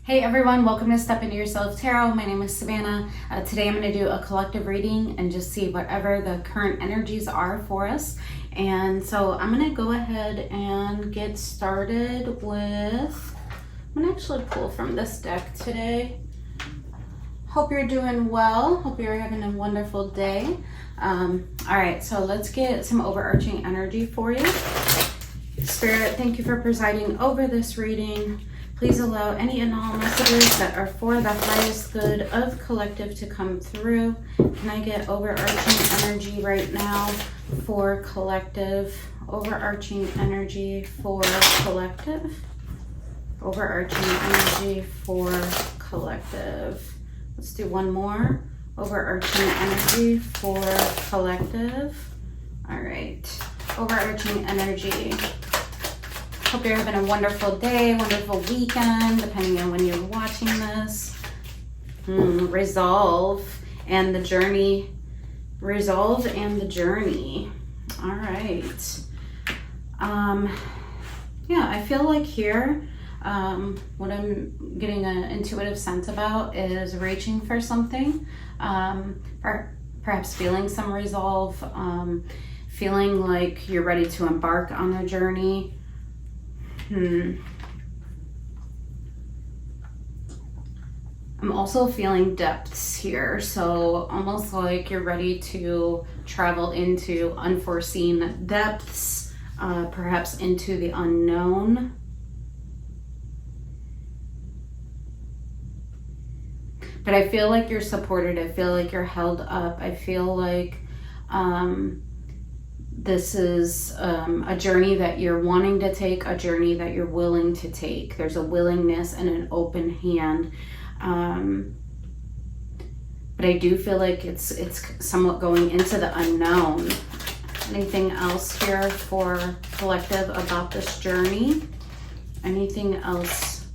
Hey everyone, welcome to Step Into Yourself Tarot. My name is Savannah. Today I'm going to do a collective reading and just see whatever the current energies are for us. And so I'm going to go ahead and get started with, I'm going to actually pull from this deck today. Hope you're doing well. Hope you're having a wonderful day. All right, so let's get some overarching energy for you. Spirit, thank you for presiding over this reading. Please allow any and all messages that are for the highest good of collective to come through. Can I get overarching energy right now for collective? Overarching energy for collective. Overarching energy for collective. Let's do one more. Overarching energy for collective. All right. Overarching energy. Hope you're having a wonderful day, wonderful weekend, depending on when you're watching this. Resolve and the journey. Resolve and the journey. All right. Yeah, I feel like here, what I'm getting an intuitive sense about is reaching for something. Perhaps feeling some resolve, feeling like you're ready to embark on a journey. I'm also feeling depths here, so almost like you're ready to travel into unforeseen depths, perhaps into the unknown. But I feel like you're supported. I feel like you're held up. I feel like this is a journey that you're wanting to take, a journey that you're willing to take. There's a willingness and an open hand. But I do feel like it's somewhat going into the unknown. Anything else here for collective about this journey? Anything else?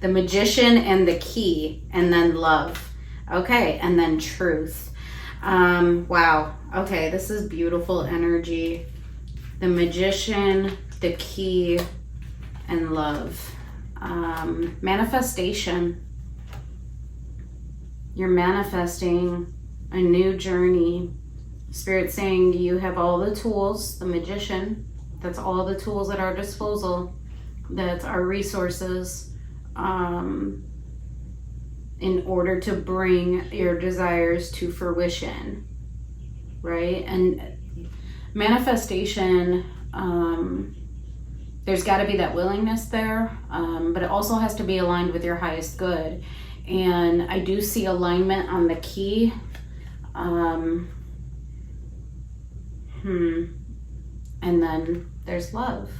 The Magician and the Key, and then love. Okay, and then truth. Wow. Okay, this is beautiful energy. The Magician, the Key, and love. Manifestation. You're manifesting a new journey. Spirit saying you have all the tools. The Magician, that's all the tools at our disposal. That's our resources. In order to bring your desires to fruition, right? And manifestation, there's got to be that willingness there, but it also has to be aligned with your highest good. And I do see alignment on the Key. And then there's love.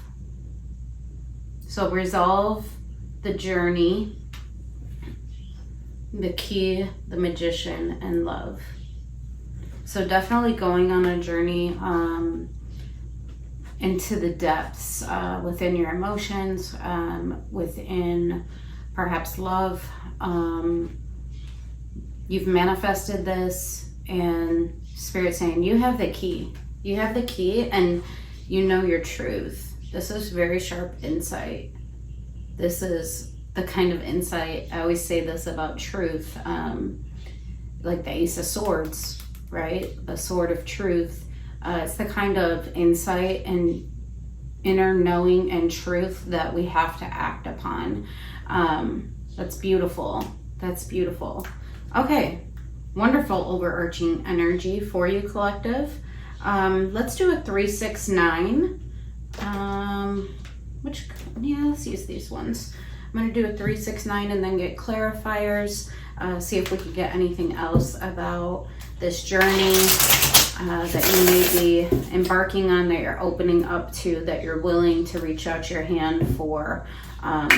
So resolve the journey, the Key, the Magician, and love. So definitely going on a journey into the depths within your emotions, within perhaps love. You've manifested this, and Spirit saying you have the key. You have the key, and you know your truth. This is very sharp insight. This is the kind of insight, I always say this about truth, like the Ace of Swords, right? The sword of truth. It's the kind of insight and inner knowing and truth that we have to act upon. That's beautiful. That's beautiful. Okay, wonderful overarching energy for you, collective. Let's do a 369. Let's use these ones. I'm going to do a 369 and then get clarifiers, see if we could get anything else about this journey that you may be embarking on, that you're opening up to, that you're willing to reach out your hand for. I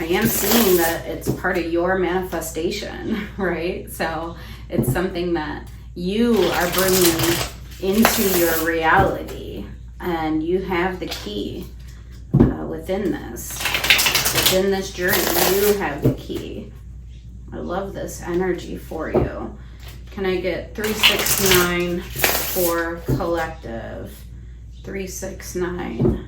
am seeing that it's part of your manifestation, right? So it's something that you are bringing into your reality, and you have the key within this. Within this journey, you have the key. I love this energy for you. Can I get 369 for collective? 369.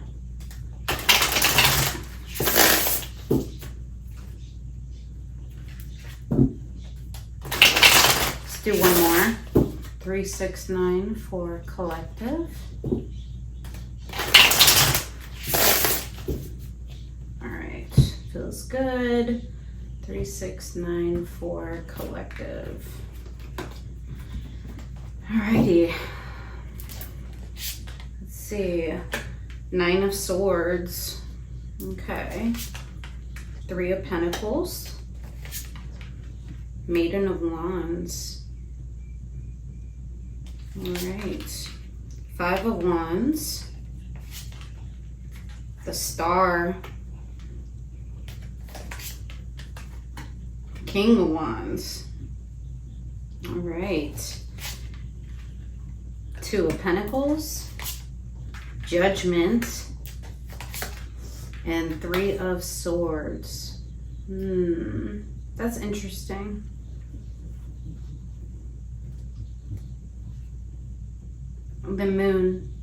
do one more. 3, 6, 9 for collective. All right, feels good. 3, 6, 9 for collective. Alrighty. Let's see. 9 of Swords. Okay. 3 of Pentacles. Maiden of Wands. Alright. 5 of Wands. The Star. King of Wands. Alright. 2 of Pentacles. Judgment. And 3 of Swords. That's interesting. The Moon.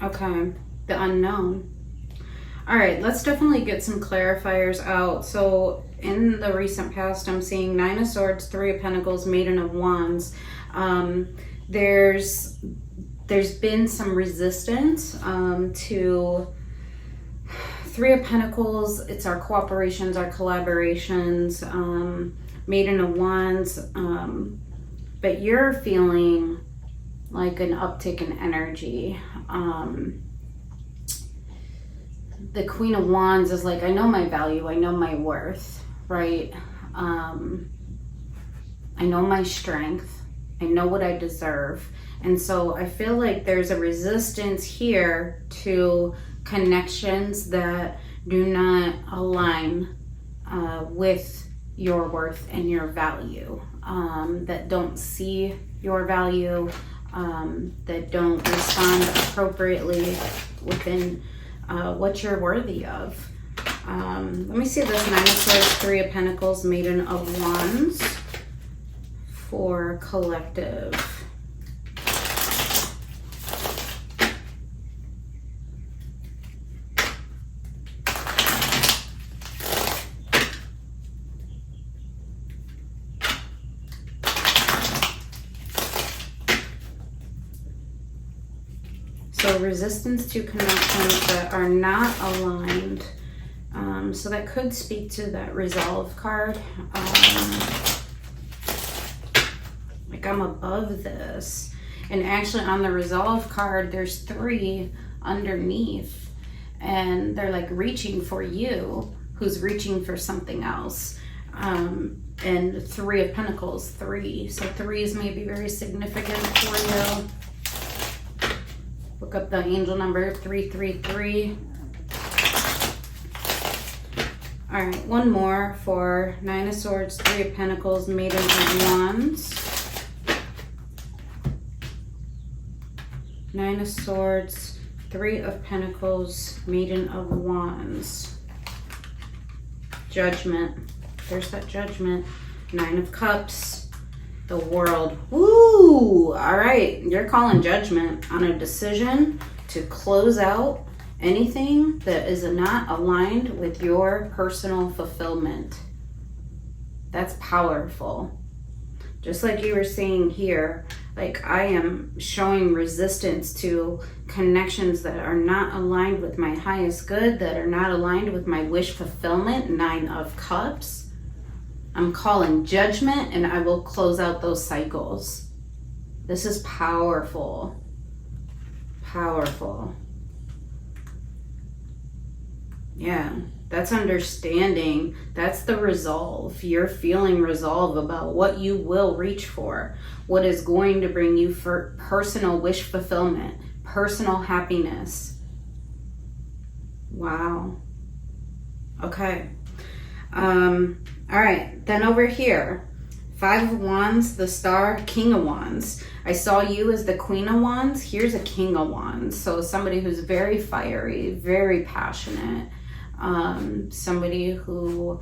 Okay. The Unknown. All right, let's definitely get some clarifiers out. So in the recent past, I'm seeing 9 of Swords, 3 of Pentacles, Maiden of Wands. There's been some resistance to 3 of Pentacles. It's our cooperations, our collaborations. Maiden of Wands. But you're feeling like an uptick in energy. The Queen of Wands is like, I know my value, I know my worth, right? I know my strength, I know what I deserve. And so I feel like there's a resistance here to connections that do not align with your worth and your value, that don't see your value, that don't respond appropriately within what you're worthy of. Let me see this 9 of Swords, 3 of Pentacles, Maiden of Wands for collective. So resistance to connections that are not aligned. So that could speak to that Resolve card. Like I'm above this. And actually on the Resolve card, there's 3 underneath. And they're like reaching for you, who's reaching for something else. And 3 of Pentacles, 3. So 3s may be very significant for you. Look up the angel number 333. All right, one more for 9 of Swords, 3 of Pentacles, Maiden of Wands. 9 of Swords, 3 of Pentacles, Maiden of Wands. Judgment. There's that Judgment. 9 of Cups. The World. Woo! All right, you're calling judgment on a decision to close out anything that is not aligned with your personal fulfillment. That's powerful. Just like you were saying here, like I am showing resistance to connections that are not aligned with my highest good, that are not aligned with my wish fulfillment. 9 of Cups. I'm calling judgment and I will close out those cycles. This is powerful. Powerful. Yeah, that's understanding. That's the resolve. You're feeling resolve about what you will reach for, what is going to bring you for personal wish fulfillment, personal happiness. Wow. Okay. All right, then over here, 5 of Wands, the Star, King of Wands. I saw you as the Queen of Wands. Here's a King of Wands. So somebody who's very fiery, very passionate, somebody who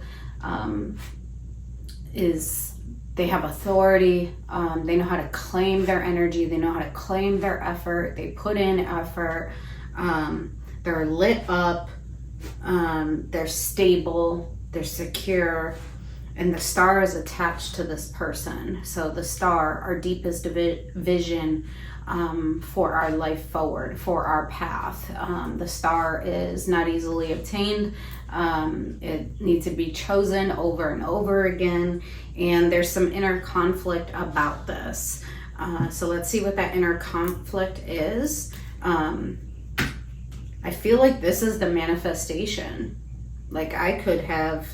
they have authority, they know how to claim their energy, they know how to claim their effort, they put in effort, they're lit up, they're stable, they're secure. And the star is attached to this person. So the star, our deepest vision for our life forward, for our path. The star is not easily obtained. It needs to be chosen over and over again. And there's some inner conflict about this. So let's see what that inner conflict is. I feel like this is the manifestation. Like I could have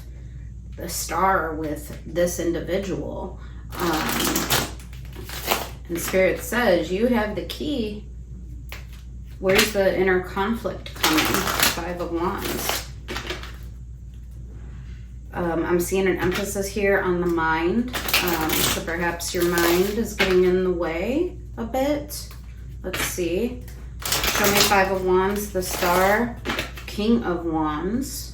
the star with this individual. And Spirit says you have the key. Where's the inner conflict coming? 5 of Wands. I'm seeing an emphasis here on the mind. So perhaps your mind is getting in the way a bit. Let's see. Show me 5 of Wands, the star, King of Wands.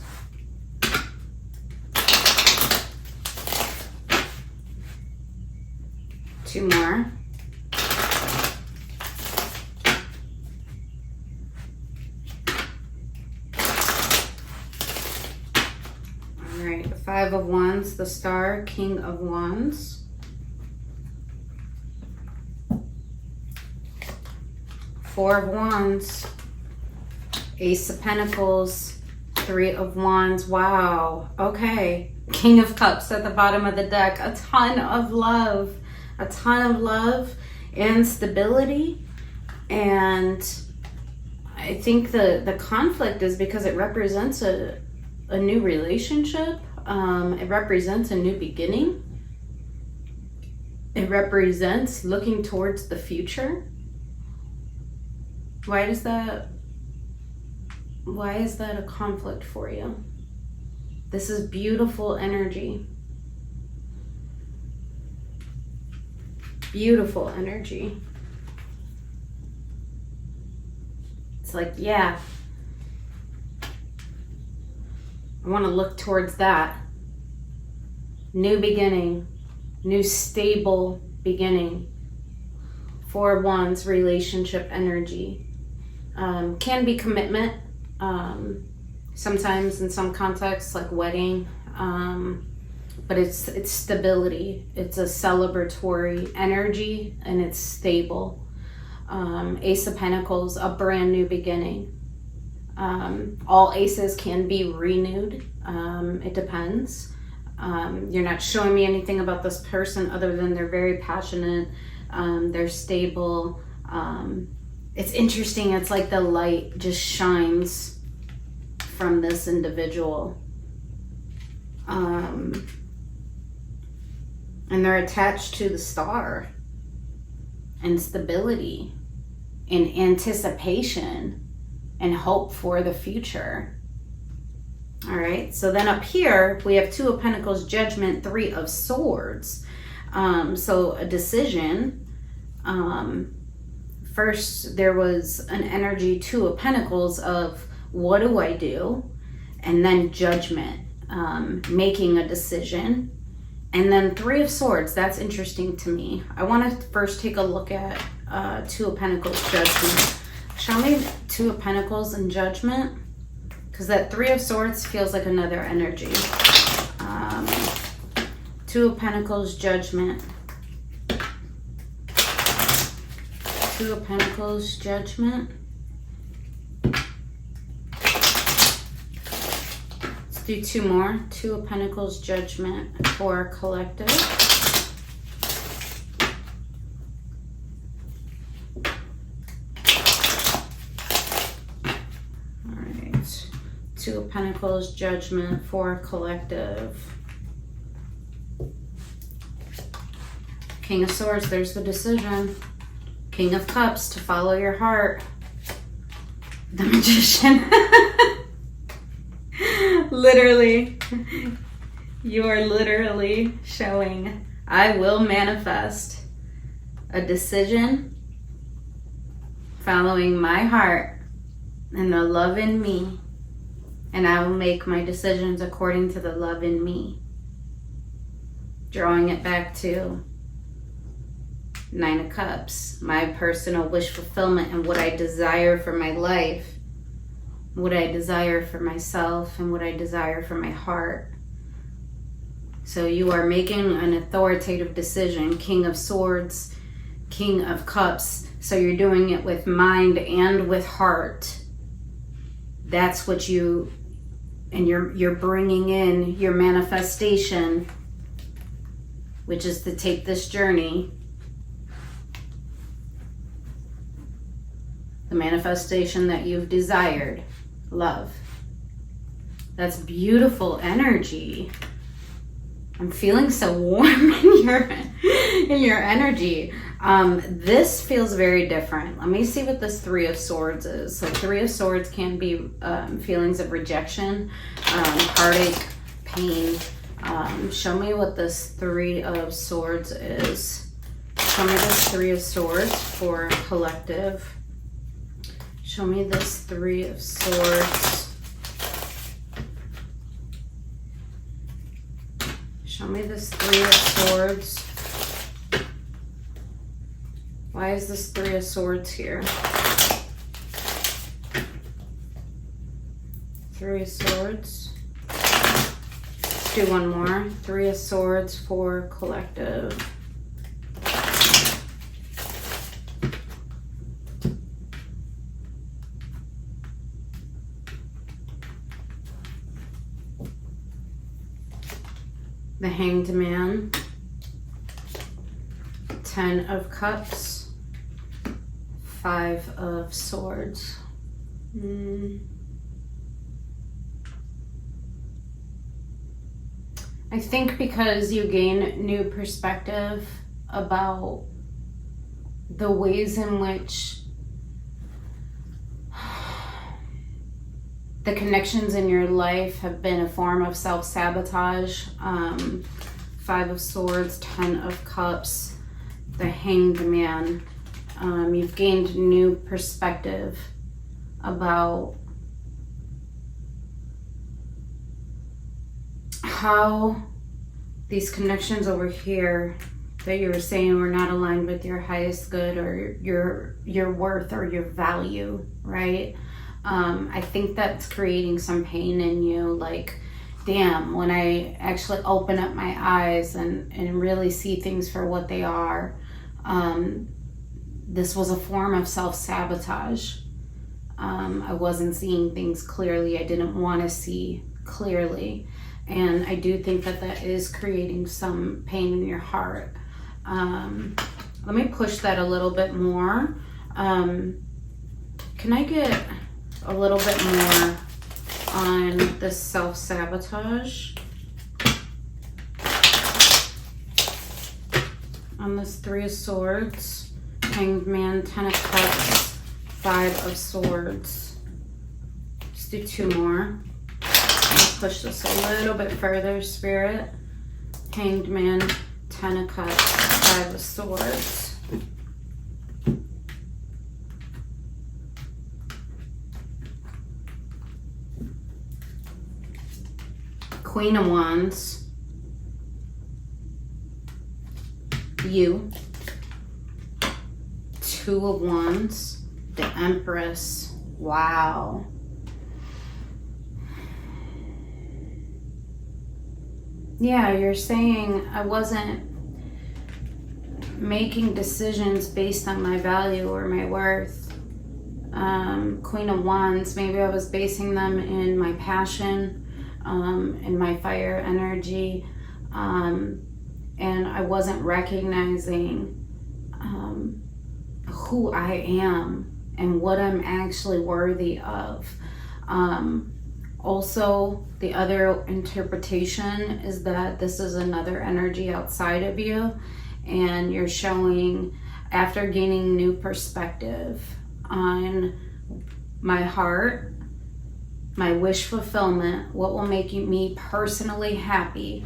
Two more. All right, 5 of Wands, the star, King of Wands. 4 of Wands, Ace of Pentacles, 3 of Wands. Wow. Okay. King of Cups at the bottom of the deck. A ton of love. A ton of love and stability. And I think the conflict is because it represents a new relationship. It represents a new beginning. It represents looking towards the future. Why is that a conflict for you? This is beautiful energy. Beautiful energy. It's like, yeah, I want to look towards that. New beginning, new stable beginning. 4 of Wands, relationship energy. Can be commitment. Sometimes in some contexts, like wedding. But it's stability. It's a celebratory energy, and it's stable. Ace of Pentacles, a brand new beginning. All aces can be renewed. It depends. You're not showing me anything about this person other than they're very passionate. They're stable. It's interesting. It's like the light just shines from this individual. And they're attached to the star and stability and anticipation and hope for the future. All right, so then up here we have 2 of Pentacles, Judgment, 3 of Swords. So a decision. First there was an energy, 2 of Pentacles, of what do I do? And then Judgment, making a decision. And then 3 of Swords, that's interesting to me. I want to first take a look at 2 of Pentacles, Judgment. Show me 2 of Pentacles and Judgment, because that 3 of Swords feels like another energy. 2 of Pentacles, Judgment. 2 of Pentacles, Judgment. Do 2 more. 2 of Pentacles, Judgment for collective. All right. 2 of Pentacles, Judgment for collective. King of Swords, there's the decision. King of Cups, to follow your heart. The Magician. Literally, you are literally showing, I will manifest a decision following my heart and the love in me, and I will make my decisions according to the love in me. Drawing it back to 9 of Cups, my personal wish fulfillment and what I desire for my life. What I desire for myself and what I desire for my heart. So you are making an authoritative decision. King of Swords, King of Cups. So you're doing it with mind and with heart. That's what you, and you're bringing in your manifestation, which is to take this journey. The manifestation that you've desired. Love. That's beautiful energy. I'm feeling so warm in your energy. This feels very different. Let me see what this Three of Swords is. So Three of Swords can be feelings of rejection, heartache, pain. Show me what this Three of Swords is. Show me this Three of Swords for collective. Show me this Three of Swords. Show me this Three of Swords. Why is this Three of Swords here? Three of Swords. Let's do one more. Three of Swords for collective. The Hanged Man, 10 of Cups, 5 of Swords. I think because you gain new perspective about the ways in which the connections in your life have been a form of self-sabotage. 5 of Swords, 10 of Cups, the Hanged Man. You've gained new perspective about how these connections over here that you were saying were not aligned with your highest good or your worth or your value, right? I think that's creating some pain in you, like, damn, when I actually open up my eyes and really see things for what they are, this was a form of self-sabotage. I wasn't seeing things clearly. I didn't want to see clearly. And I do think that that is creating some pain in your heart. Let me push that a little bit more. Can I get a little bit more on the self-sabotage? On this Three of Swords, Hanged Man, 10 of Cups, 5 of Swords. Let's do 2 more. Let's push this a little bit further, Spirit. Hanged Man, 10 of Cups, 5 of Swords. Queen of Wands. You. 2 of Wands. The Empress. Wow. Yeah, you're saying I wasn't making decisions based on my value or my worth. Queen of Wands, maybe I was basing them in my passion, in my fire energy, and I wasn't recognizing who I am and what I'm actually worthy of. Also, the other interpretation is that this is another energy outside of you, and you're showing, after gaining new perspective on my heart, my wish fulfillment, what will make me personally happy.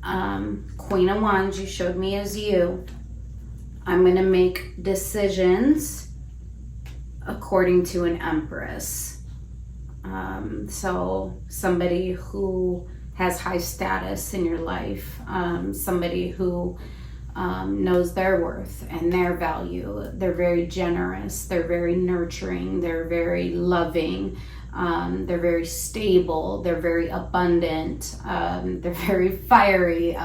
Queen of Wands, you showed me as you. I'm going to make decisions according to an Empress. So somebody who has high status in your life, somebody who knows their worth and their value. They're very generous, they're very nurturing, they're very loving. They're very stable. They're very abundant. They're very fiery.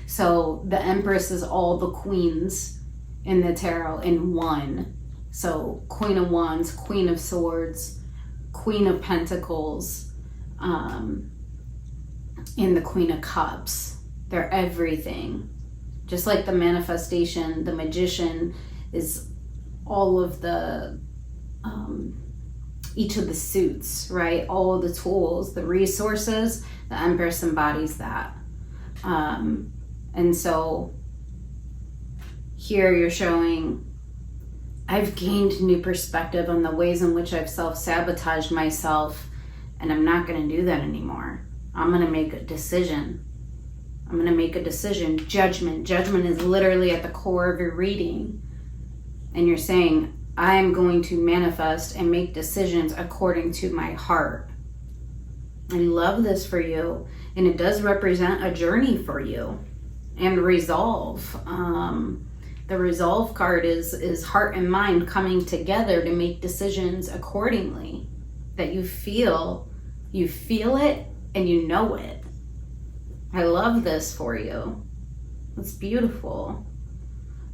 So the Empress is all the queens in the tarot in one. So Queen of Wands, Queen of Swords, Queen of Pentacles, and the Queen of Cups. They're everything. Just like the manifestation, the Magician is all of the, each of the suits, right? All of the tools, the resources. The Empress embodies that. And so here you're showing, I've gained new perspective on the ways in which I've self-sabotaged myself, and I'm not going to do that anymore. I'm going to make a decision. I'm going to make a decision. Judgment. Judgment is literally at the core of your reading. And you're saying, I am going to manifest and make decisions according to my heart. I love this for you. And it does represent a journey for you. And resolve. The resolve card is heart and mind coming together to make decisions accordingly. That you feel it and you know it. I love this for you. It's beautiful.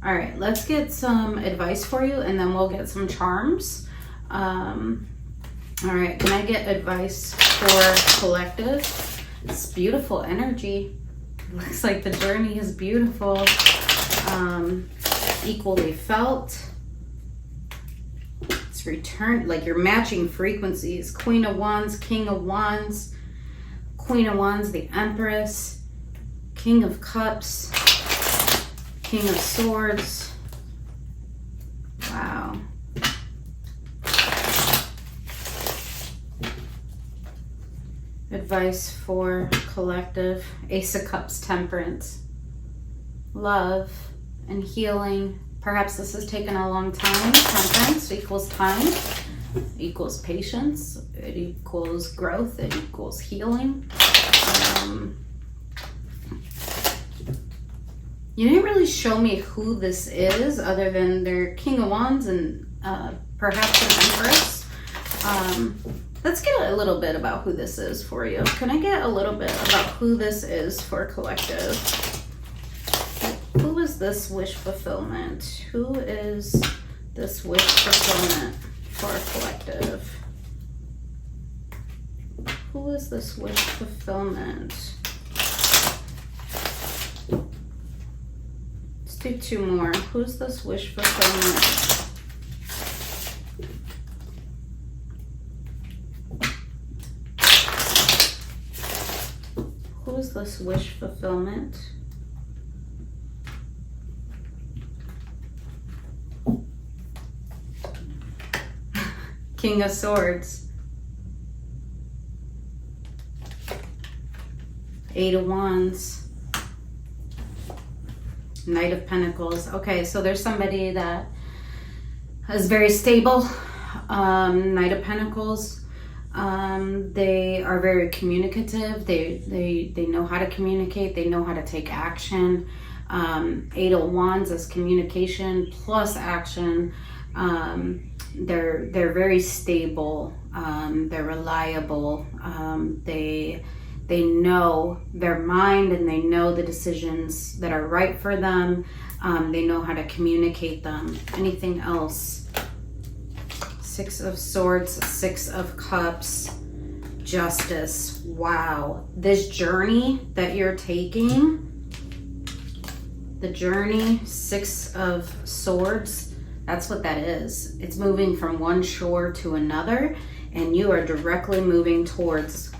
All right, let's get some advice for you and then we'll get some charms. All right, can I get advice for collective? It's beautiful energy. Looks like the journey is beautiful. Equally felt. It's returned, like you're matching frequencies. Queen of Wands, King of Wands, Queen of Wands, the Empress, King of Cups, King of Swords. Wow. Advice for collective. Ace of Cups, Temperance. Love and healing. Perhaps this has taken a long time. Temperance equals time, equals patience, it equals growth, it equals healing. You didn't really show me who this is other than their King of Wands and perhaps an Empress. Let's get a little bit about who this is for you. Can I get a little bit about who this is for collective? Who is this wish fulfillment? Who is this wish fulfillment for collective? Who is this wish fulfillment? Let's do two more. Who's this wish fulfillment? Who is this wish fulfillment? King of Swords. Eight of Wands. Knight of Pentacles. Okay, so there's somebody that is very stable. Knight of Pentacles. They are very communicative. They know how to communicate. They know how to take action. Eight of Wands is communication plus action. They're very stable. They're reliable. They know their mind and they know the decisions that are right for them. They know how to communicate them. Anything else? Six of Swords, Six of Cups, Justice. Wow. This journey that you're taking, the journey, Six of Swords, that's what that is. It's moving from one shore to another, and you are directly moving towards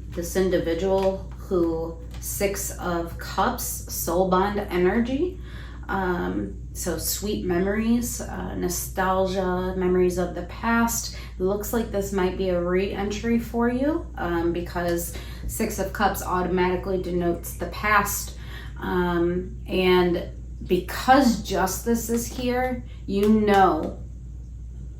this individual who, Six of Cups, soul bond energy. So sweet memories, nostalgia, memories of the past. It looks like this might be a re-entry for you because Six of Cups automatically denotes the past. And because Justice is here, you know,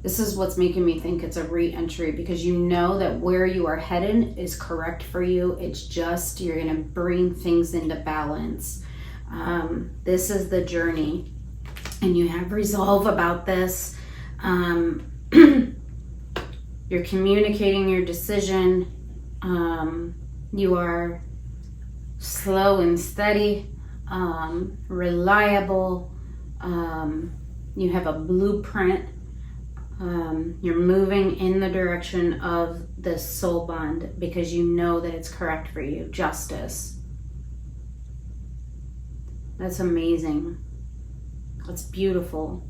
this is what's making me think it's a re-entry, because you know that where you are headed is correct for you. It's just, you're going to bring things into balance. This is the journey, and you have resolve about this. You're communicating your decision. You are slow and steady, reliable. You have a blueprint. You're moving in the direction of this soul bond because you know that it's correct for you. Justice. That's amazing. That's beautiful.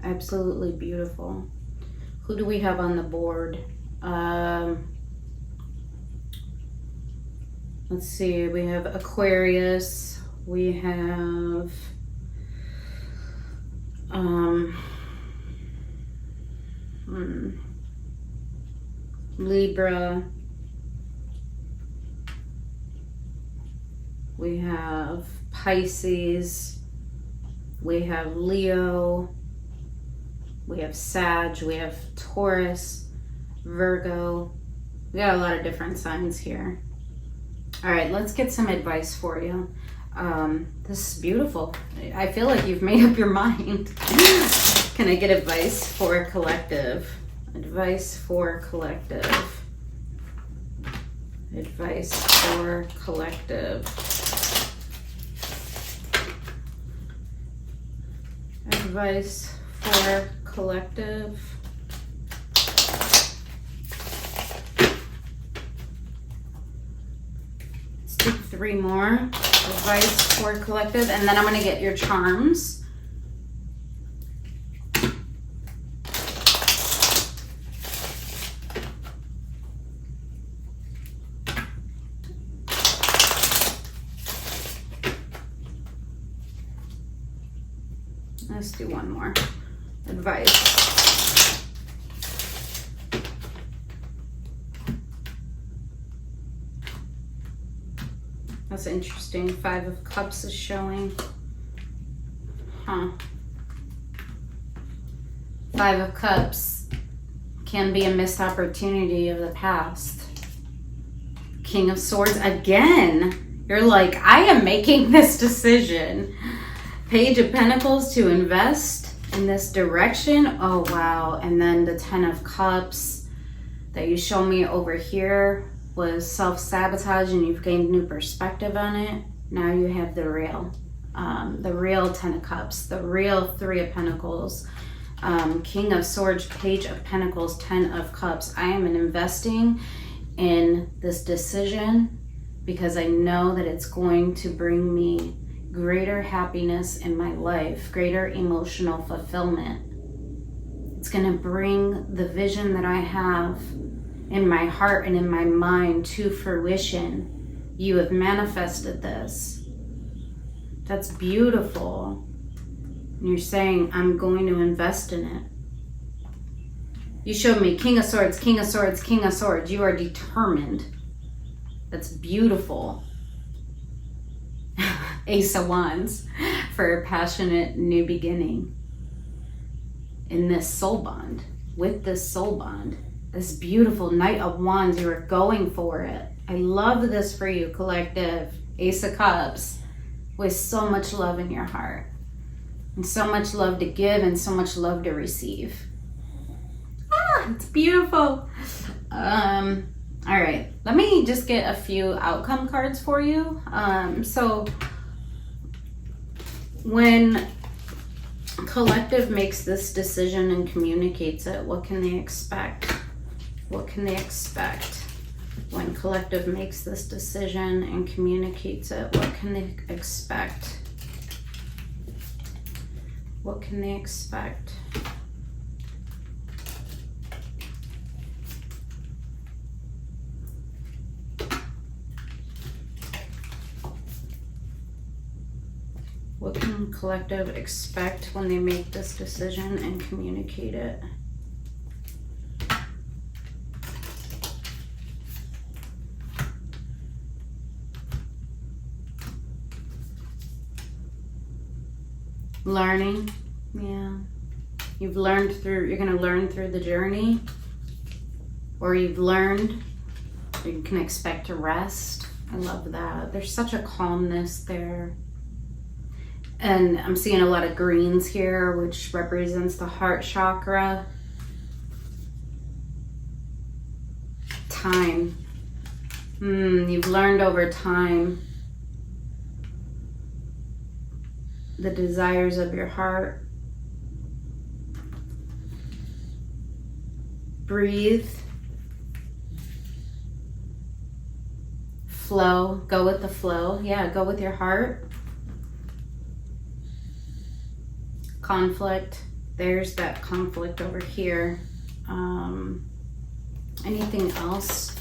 Absolutely beautiful. Who do we have on the board? Let's see. We have Aquarius. We have Libra. We have Pisces. We have Leo. We have Sag. We have Taurus, Virgo. We got a lot of different signs here. All right, let's get some advice for you. This is beautiful. I feel like you've made up your mind. Can I get advice for collective? Advice for collective. Advice for collective. Advice for collective. Let's do 3 more. Advice for collective, and then I'm going to get your charms. Let's do 1 more. Advice. That's interesting. 5 of Cups is showing. Huh. 5 of Cups can be a missed opportunity of the past. King of Swords again. You're like, I am making this decision. Page of Pentacles to invest in this direction. Oh, wow. And then the 10 of Cups that you show me over here was self-sabotage, and you've gained new perspective on it. Now you have the real 10 of Cups, the real 3 of Pentacles, King of Swords, Page of Pentacles, 10 of Cups. I am investing in this decision because I know that it's going to bring me greater happiness in my life, greater emotional fulfillment. It's going to bring the vision that I have in my heart and in my mind to fruition. You have manifested this. That's beautiful. And you're saying, I'm going to invest in it. You showed me King of Swords, King of Swords, King of Swords. You are determined. That's beautiful. Ace of Wands for a passionate new beginning in this soul bond, with this soul bond. This beautiful Knight of Wands, you are going for it. I love this for you, collective. Ace of Cups, with so much love in your heart. And so much love to give and so much love to receive. Ah, it's beautiful. All right, let me just get a few outcome cards for you. So when collective makes this decision and communicates it, what can they expect? What can they expect when collective makes this decision and communicates it? What can they expect? What can they expect? What can collective expect when they make this decision and communicate it? Learning, yeah. You've learned through, you're going to learn through the journey, or you've learned, you can expect to rest. I love that. There's such a calmness there. And I'm seeing a lot of greens here, which represents the heart chakra. Time. You've learned over time the desires of your heart. Breathe. Flow. Go with the flow. Yeah, go with your heart. Conflict. There's that conflict over here. Anything else?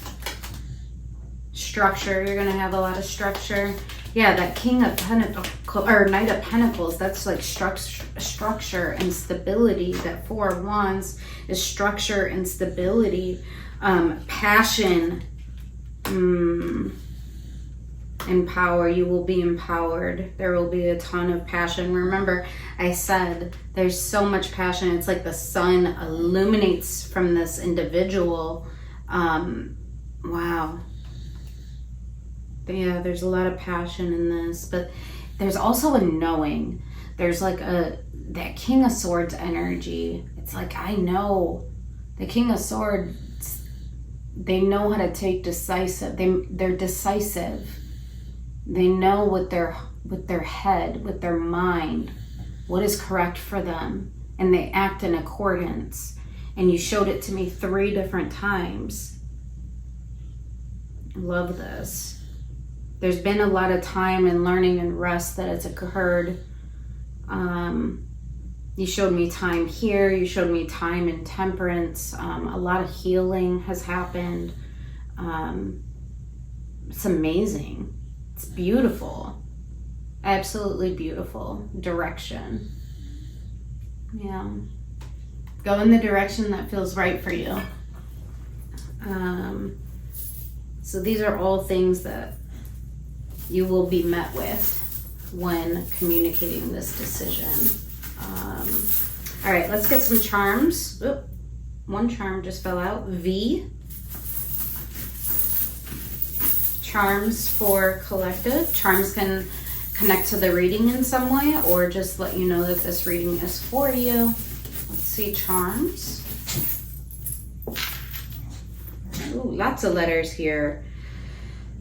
Structure. You're gonna have a lot of structure. Yeah, that King of Pentacles or Knight of Pentacles, that's like structure and stability. That Four of Wands is structure and stability. Passion. Empower. You will be empowered. There will be a ton of passion. Remember, I said there's so much passion. It's like the sun illuminates from this individual. Wow. Yeah, there's a lot of passion in this, but there's also a knowing. There's like that King of Swords energy. It's like, I know the King of Swords, they know how to take decisive. They're decisive. They know with their head, with their mind, what is correct for them, and they act in accordance. And you showed it to me 3 different times. Love this. There's been a lot of time and learning and rest that has occurred. You showed me time here. You showed me time in temperance. A lot of healing has happened. It's amazing. It's beautiful. Absolutely beautiful. Direction. Yeah. Go in the direction that feels right for you. So these are all things that you will be met with when communicating this decision. All right, let's get some charms. Oop, one charm just fell out. V. Charms for collective. Charms can connect to the reading in some way or just let you know that this reading is for you. Let's see, charms. Ooh, lots of letters here.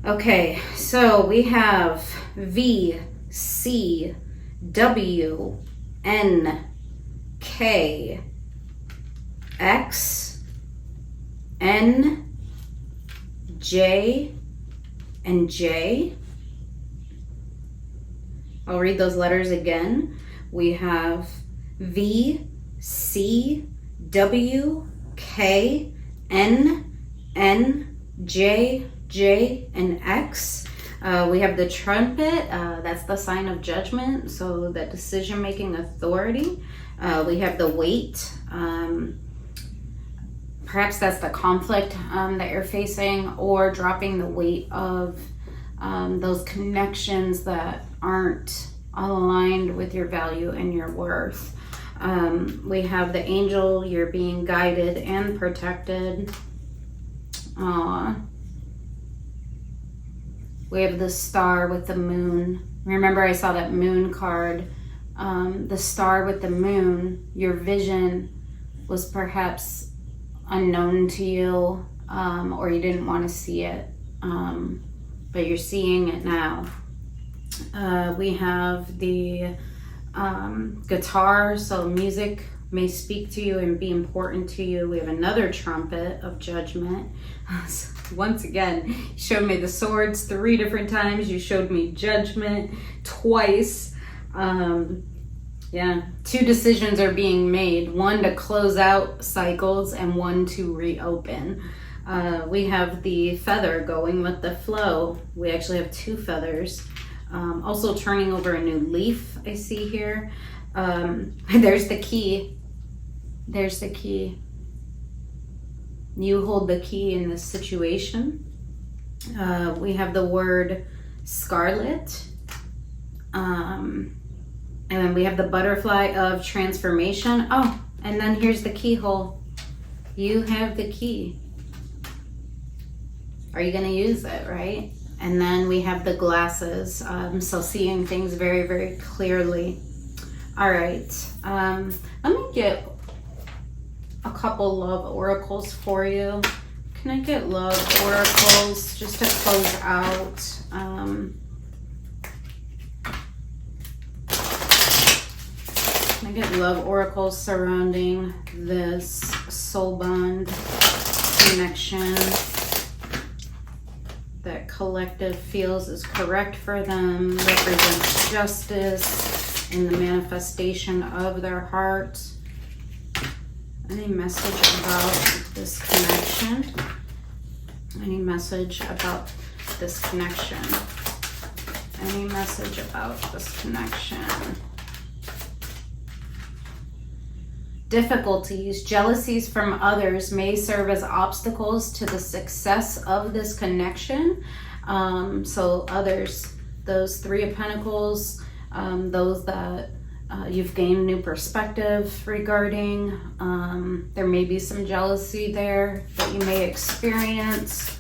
Okay, so we have V, C, W, N, K, X, N, J, and J. I'll read those letters again. We have V, C, W, K, N, J, and X. We have the trumpet. That's the sign of judgment, so that decision-making authority. We have the weight. Perhaps that's the conflict that you're facing, or dropping the weight of those connections that aren't aligned with your value and your worth. We have the angel. You're being guided and protected. We have the star with the moon. Remember, I saw that moon card. The star with the moon, your vision was perhaps unknown to you, or you didn't want to see it, but you're seeing it now. We have the guitar, so music may speak to you and be important to you. We have another trumpet of judgment. Once again, you showed me the swords 3 different times. You showed me judgment twice. Yeah, 2 decisions are being made. 1 to close out cycles and 1 to reopen. We have the feather going with the flow. We actually have 2 feathers. Also turning over a new leaf, I see here. There's the key. There's the key. You hold the key in this situation. We have the word scarlet. And then we have the butterfly of transformation. Oh, and then here's the keyhole. You have the key. Are you going to use it, right? And then we have the glasses, so seeing things very, very clearly. All right, let me get a couple love oracles for you. Can I get love oracles just to close out? Can I get love oracles surrounding this soul bond connection that collective feels is correct for them, represents justice in the manifestation of their heart? Any message about this connection? Any message about this connection? Any message about this connection? Difficulties, jealousies from others may serve as obstacles to the success of this connection. So others, those Three of Pentacles, those that you've gained new perspective regarding. There may be some jealousy there that you may experience.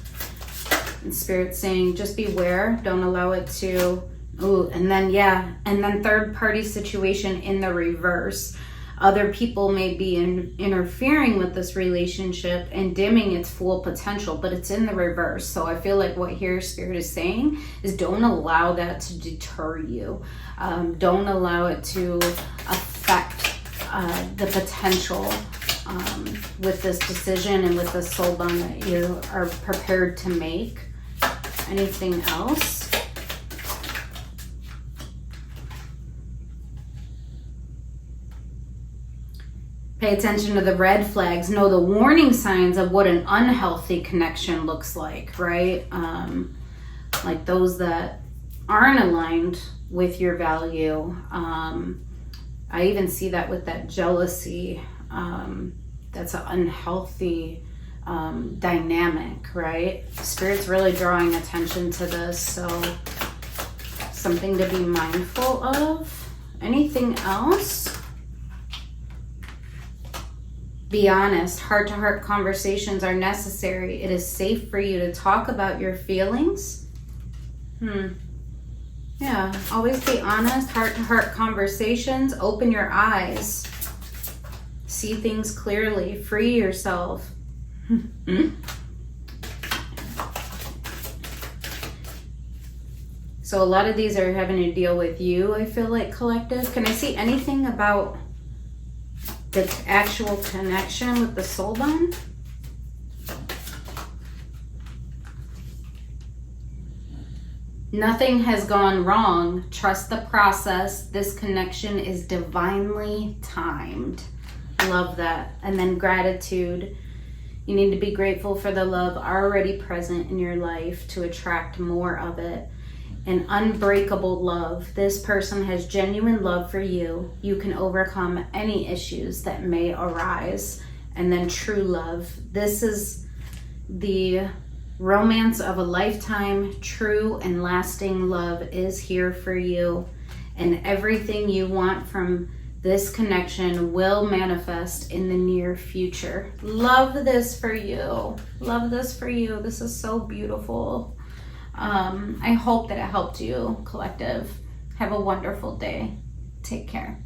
And Spirit saying, just beware, don't allow it to, and then third party situation in the reverse. Other people may be interfering with this relationship and dimming its full potential, but it's in the reverse. So I feel like what here Spirit is saying is don't allow that to deter you. Don't allow it to affect the potential with this decision and with the soul bond that you are prepared to make. Anything else? Pay attention to the red flags. Know the warning signs of what an unhealthy connection looks like, right? Like those that aren't aligned with your value. I even see that with that jealousy. That's an unhealthy dynamic, right? Spirit's really drawing attention to this, so something to be mindful of. Anything else? Be honest. Heart-to-heart conversations are necessary. It is safe for you to talk about your feelings. Yeah, always be honest. Heart-to-heart conversations. Open your eyes. See things clearly. Free yourself. So a lot of these are having to deal with you, I feel like, collective. Can I see anything about the actual connection with the soul bond? Nothing has gone wrong. Trust the process. This connection is divinely timed. Love that. And then gratitude. You need to be grateful for the love already present in your life to attract more of it. An unbreakable love. This person has genuine love for you. You can overcome any issues that may arise. And then true love. This is the romance of a lifetime. True and lasting love is here for you. And everything you want from this connection will manifest in the near future. Love this for you. Love this for you. This is so beautiful. I hope that it helped you, collective. Have a wonderful day. Take care.